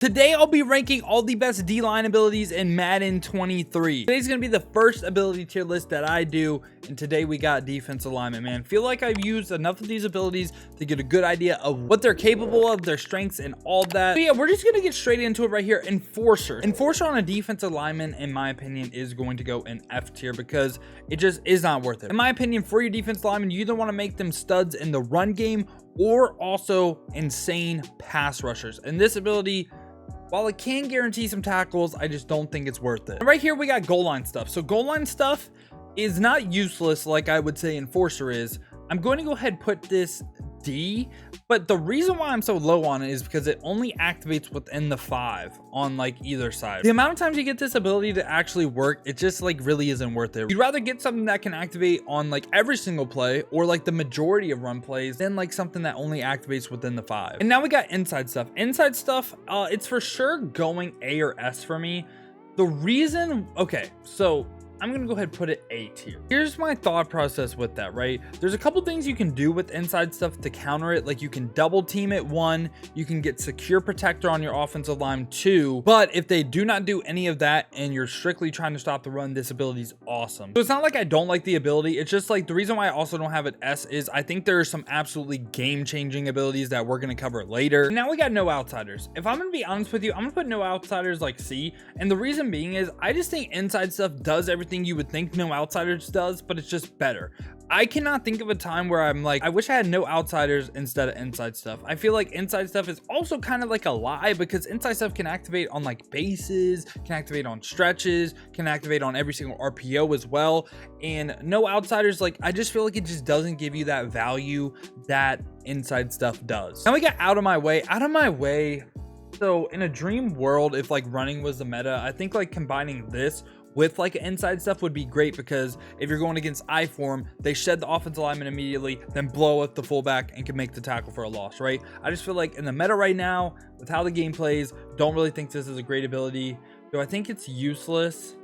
Today, I'll be ranking all the best D-line abilities in Madden 23. Today's going to be the first ability tier list that I do, and today we got defensive alignment, man. Feel like I've used enough of these abilities to get a good idea of what they're capable of, their strengths, and all that. So yeah, we're just going to get straight into it right here. Enforcer. Enforcer on a defensive lineman, in my opinion, is going to go in F tier because it just is not worth it. In my opinion, for your defensive lineman, you either want to make them studs in the run game or also insane pass rushers. And this ability, while it can guarantee some tackles, I just don't think it's worth it. And right here, we got goal line stuff. So goal line stuff is not useless like I would say Enforcer is. I'm going to go ahead and put this D, but the reason why I'm so low on it is because it only activates within the 5 on like either side. The amount of times you get this ability to actually work, it just like really isn't worth it. You'd rather get something that can activate on like every single play or like the majority of run plays than like something that only activates within the 5. And now we got inside stuff. Inside stuff, it's for sure going A or S for me. The reason, okay, so I'm gonna go ahead and put it A tier. Here's my thought process with that, right? There's a couple things you can do with inside stuff to counter it. Like you can double team it, 1, you can get secure protector on your offensive line, 2, but if they do not do any of that and you're strictly trying to stop the run, this ability is awesome. So it's not like I don't like the ability. It's just like the reason why I also don't have it S is I think there are some absolutely game-changing abilities that we're gonna cover later. Now we got no outsiders. If I'm gonna be honest with you, I'm gonna put no outsiders like C, and the reason being is I just think inside stuff does everything you would think no outsiders does, but it's just better. I cannot think of a time where I'm like, I wish I had no outsiders instead of inside stuff. I feel like inside stuff is also kind of like a lie because inside stuff can activate on like bases, can activate on stretches, can activate on every single RPO as well. And no outsiders, like I just feel like it just doesn't give you that value that inside stuff does. Now we got out of my way. Out of my way. So in a dream world, if like running was the meta, I think like combining this with like inside stuff would be great because if you're going against I form, they shed the offensive lineman immediately, then blow up the fullback and can make the tackle for a loss, right? I just feel like in the meta right now, with how the game plays, don't really think this is a great ability. Do I think it's useless?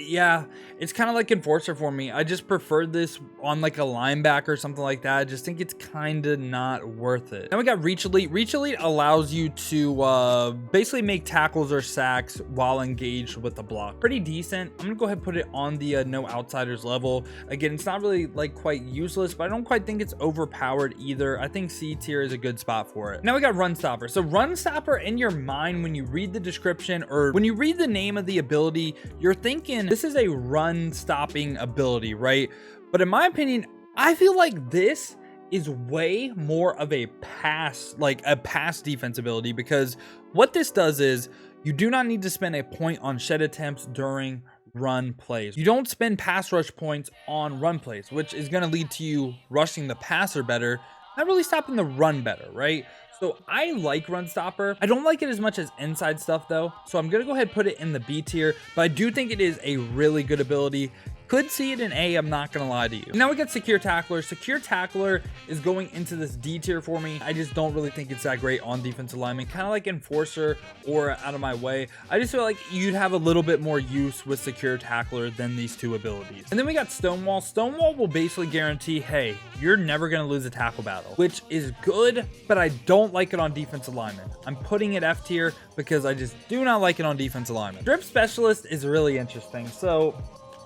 Yeah, it's kind of like Enforcer for me. I just prefer this on like a linebacker or something like that. I just think it's kind of not worth it. Then we got Reach Elite. Reach Elite allows you to basically make tackles or sacks while engaged with the block. Pretty decent. I'm gonna go ahead and put it on the no outsiders level. Again, it's not really like quite useless, but I don't quite think it's overpowered either. I think C tier is a good spot for it. Now we got Run Stopper. So Run Stopper, in your mind, when you read the description or when you read the name of the ability, you're thinking this is a run stopping ability, right? But in my opinion, I feel like this is way more of a pass, like a pass defense ability, because what this does is you do not need to spend a point on shed attempts during run plays. You don't spend pass rush points on run plays, which is going to lead to you rushing the passer better, not really stopping the run better, right? So I like Run Stopper. I don't like it as much as inside stuff though. So I'm gonna go ahead and put it in the B tier, but I do think it is a really good ability. Could see it in A, I'm not gonna lie to you. Now we got Secure Tackler. Secure Tackler is going into this D tier for me. I just don't really think it's that great on defensive linemen. Kind of like Enforcer or Out of My Way. I just feel like you'd have a little bit more use with Secure Tackler than these two abilities. And then we got Stonewall. Stonewall will basically guarantee, hey, you're never gonna lose a tackle battle, which is good, but I don't like it on defensive linemen. I'm putting it F tier because I just do not like it on defensive linemen. Strip Specialist is really interesting. So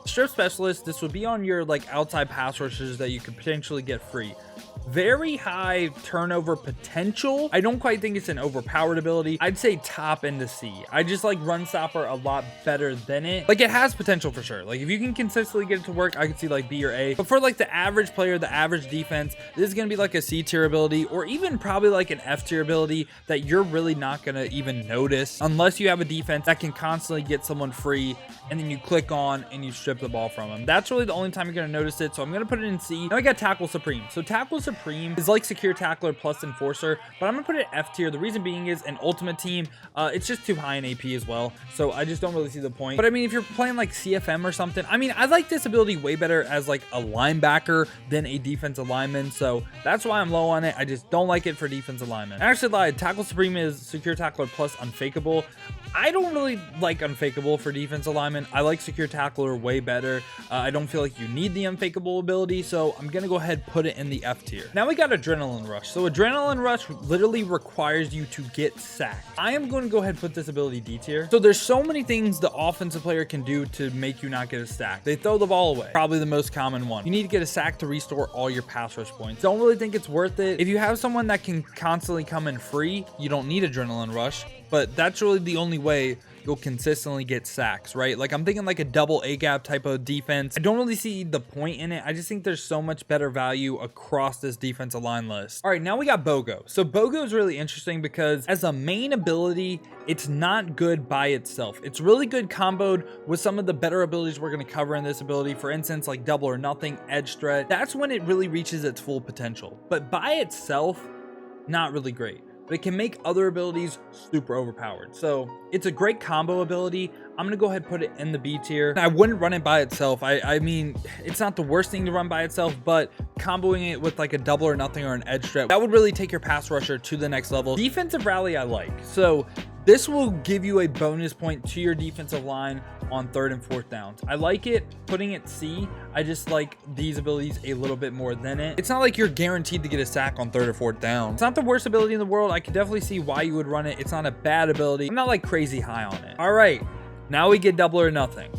Strip Specialist, this would be on your like outside pass rushers that you could potentially get free. Very high turnover potential. I don't quite think it's an overpowered ability. I'd say top into C. I just like Run Stopper a lot better than it. Like it has potential for sure. Like if you can consistently get it to work, I could see like B or A. But for like the average player, the average defense, this is gonna be like a C tier ability or even probably like an F tier ability that you're really not gonna even notice unless you have a defense that can constantly get someone free and then you click on and you strip the ball from them. That's really the only time you're gonna notice it. So I'm gonna put it in C. Now I got Tackle Supreme. So Tackle Supreme is like Secure Tackler plus Enforcer, but I'm gonna put it F tier. The reason being is an Ultimate Team, it's just too high in AP as well, so I just don't really see the point. But I mean, if you're playing like CFM or something, I mean, I like this ability way better as like a linebacker than a defensive lineman, so that's why I'm low on it. I just don't like it for defensive linemen. I actually lied. Tackle Supreme is Secure Tackler plus Unfakeable. I don't really like Unfakeable for defensive linemen. I like Secure Tackler way better. I don't feel like you need the Unfakeable ability, so I'm gonna go ahead and put it in the F tier. tier. Now we got Adrenaline Rush. So Adrenaline Rush literally requires you to get sacked. I am going to go ahead and put this ability D tier. So there's so many things the offensive player can do to make you not get a sack. They throw the ball away, probably the most common one. You need to get a sack to restore all your pass rush points. Don't really think it's worth it. If you have someone that can constantly come in free, you don't need Adrenaline Rush, but that's really the only way you'll consistently get sacks, right? Like I'm thinking like a double A gap type of defense. I don't really see the point in it. I just think there's so much better value across this defensive line list. All right, now we got bogo. So bogo is really interesting because as a main ability, it's not good by itself. It's really good comboed with some of the better abilities we're going to cover in this ability. For instance, like double or nothing, edge threat. That's when it really reaches its full potential. But by itself, not really great. But it can make other abilities super overpowered. So it's a great combo ability. I'm gonna go ahead and put it in the B tier. I wouldn't run it by itself. I mean, it's not the worst thing to run by itself, but comboing it with like a double or nothing or an edge threat, that would really take your pass rusher to the next level. Defensive rally I like. So this will give you a bonus point to your defensive line on 3rd and 4th downs. I like it putting it C. I just like these abilities a little bit more than it. It's not like you're guaranteed to get a sack on 3rd or 4th down. It's not the worst ability in the world. I can definitely see why you would run it. It's not a bad ability. I'm not like crazy high on it. All right, now we get double or nothing.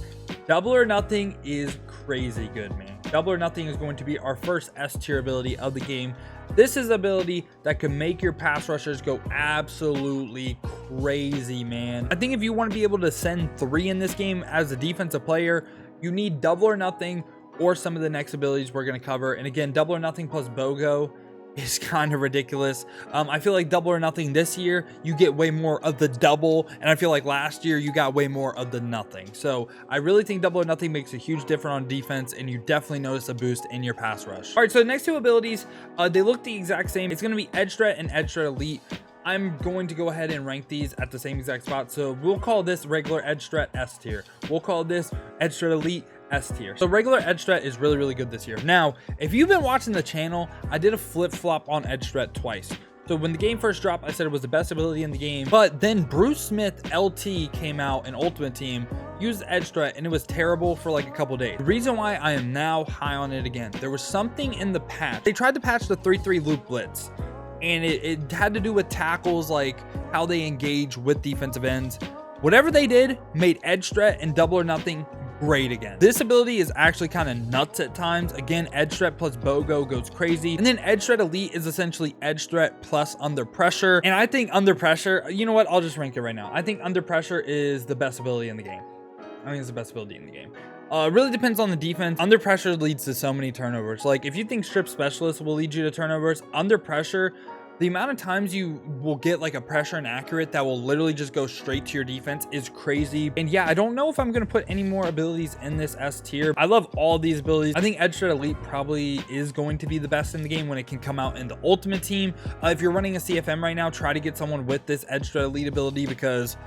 Double or nothing is crazy good, man. Double or nothing is going to be our first S tier ability of the game. This is an ability that can make your pass rushers go absolutely crazy, man. I think if you want to be able to send 3 in this game as a defensive player, you need double or nothing or some of the next abilities we're going to cover. And again, double or nothing plus bogo is kind of ridiculous. I feel like double or nothing this year, you get way more of the double, and I feel like last year you got way more of the nothing. So I really think double or nothing makes a huge difference on defense, and you definitely notice a boost in your pass rush. All right, so the next 2 abilities, they look the exact same. It's going to be edge threat and edge threat elite. I'm going to go ahead and rank these at the same exact spot. So we'll call this regular edge threat S tier. We'll call this edge threat elite S tier. So regular edge threat is really, really good this year. Now, if you've been watching the channel, I did a flip-flop on edge threat twice. So when the game first dropped, I said it was the best ability in the game, but then Bruce Smith LT came out in Ultimate Team, used edge threat, and it was terrible for like a couple days. The reason why I am now high on it again, there was something in the patch. They tried to patch the 3-3 loop blitz, and it had to do with tackles, like how they engage with defensive ends. Whatever they did made edge threat and double or nothing great again. This ability is actually kind of nuts at times. Again, edge threat plus bogo goes crazy. And then edge threat elite is essentially edge threat plus under pressure. And I think under pressure, you know what? I'll just rank it right now. I think under pressure is the best ability in the game. I think it's the best ability in the game. It really depends on the defense. Under pressure leads to so many turnovers. Like if you think strip specialist will lead you to turnovers, under pressure, the amount of times you will get like a pressure and accurate that will literally just go straight to your defense is crazy. And yeah, I don't know if I'm going to put any more abilities in this S tier. I love all these abilities. I think edge threat elite probably is going to be the best in the game when it can come out in the Ultimate Team. If you're running a CFM right now, try to get someone with this edge threat elite ability because,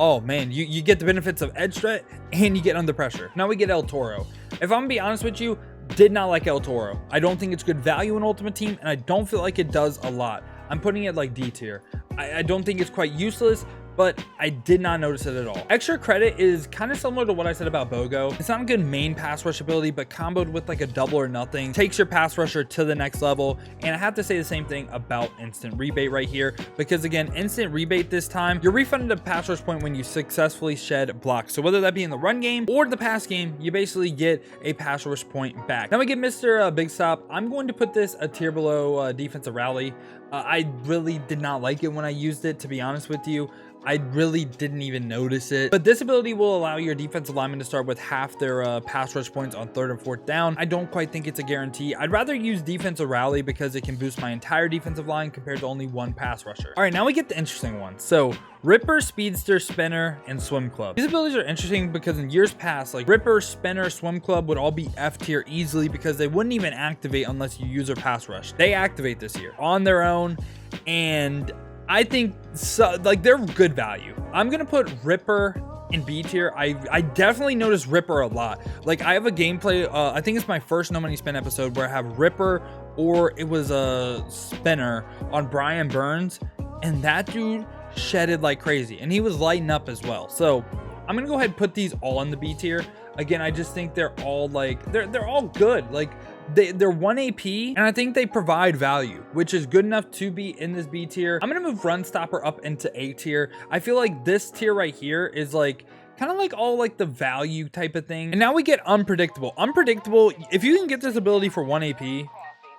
oh man, you get the benefits of edge threat and you get under pressure. Now we get El Toro. If I'm gonna be honest with you, did not like El Toro. I don't think it's good value in Ultimate Team, and I don't feel like it does a lot. I'm putting it like D tier. I don't think it's quite useless, but I did not notice it at all. Extra credit is kind of similar to what I said about bogo. It's not a good main pass rush ability, but comboed with like a double or nothing takes your pass rusher to the next level. And I have to say the same thing about instant rebate right here, because again, instant rebate this time, you're refunded a pass rush point when you successfully shed blocks. So whether that be in the run game or the pass game, you basically get a pass rush point back. Now we get Mr. Big Stop. I'm going to put this a tier below defensive rally. I really did not like it when I used it, to be honest with you. I really didn't even notice it. But this ability will allow your defensive linemen to start with half their pass rush points on 3rd and 4th down. I don't quite think it's a guarantee. I'd rather use defensive rally because it can boost my entire defensive line compared to only one pass rusher. All right, now we get the interesting ones. So Ripper, Speedster, Spinner, and Swim Club. These abilities are interesting because in years past, like Ripper, Spinner, Swim Club would all be F tier easily because they wouldn't even activate unless you use their pass rush. They activate this year on their own, and I think so, like they're good value. I'm gonna put Ripper in B tier. I definitely noticed Ripper a lot. Like I have a gameplay, I think it's my first No Money Spin episode where I have Ripper, or it was a Spinner on Brian Burns, and that dude shedded like crazy, and he was lighting up as well. So I'm gonna go ahead and put these all in the B tier. Again, I just think they're all like they're all good. Like they're 1 AP, and I think they provide value, which is good enough to be in this B tier. I'm gonna move Run Stopper up into A tier. I feel like this tier right here is like kind of like all like the value type of thing. And now we get Unpredictable. Unpredictable, if you can get this ability for 1 AP,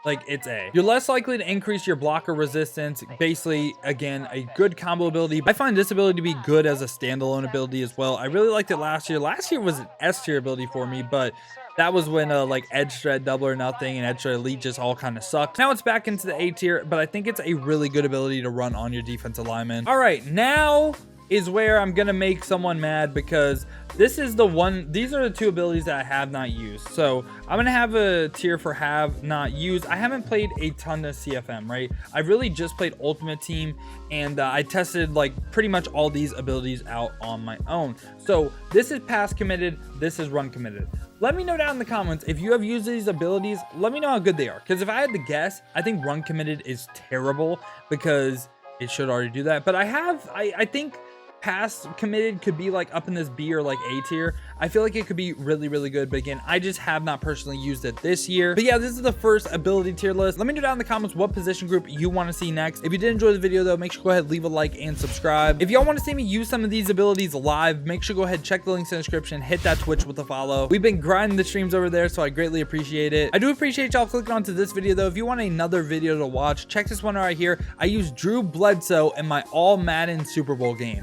like it's A. You're less likely to increase your blocker resistance. Basically, again, a good combo ability. I find this ability to be good as a standalone ability as well. I really liked it last year. Last year was an S tier ability for me, but that was when like Edge Shred, Double or Nothing, and Edge Shred Elite just all kind of sucked. Now it's back into the A tier, but I think it's a really good ability to run on your defensive lineman. All right, now is where I'm gonna make someone mad, because this is the one, these are the two abilities that I have not used. So I'm gonna have a tier for have not used. I haven't played a ton of CFM, right? I've really just played Ultimate Team, and I tested like pretty much all these abilities out on my own. So this is pass committed, this is run committed. Let me know down in the comments if you have used these abilities. Let me know how good they are, because if I had to guess, I think run committed is terrible, because it should already do that. But I think pass committed could be like up in this B or like A tier. I feel like it could be really, really good, but again, I just have not personally used it this year. But yeah, this is the first ability tier list. Let me know down in the comments what position group you want to see next. If you did enjoy the video though, make sure to go ahead, leave a like and subscribe. If y'all want to see me use some of these abilities live, make sure to go ahead, check the links in the description, hit that Twitch with a follow. We've been grinding the streams over there, so I greatly appreciate it. I do appreciate y'all clicking onto this video though. If you want another video to watch, check this one right here. I use Drew Bledsoe in my all Madden Super Bowl game.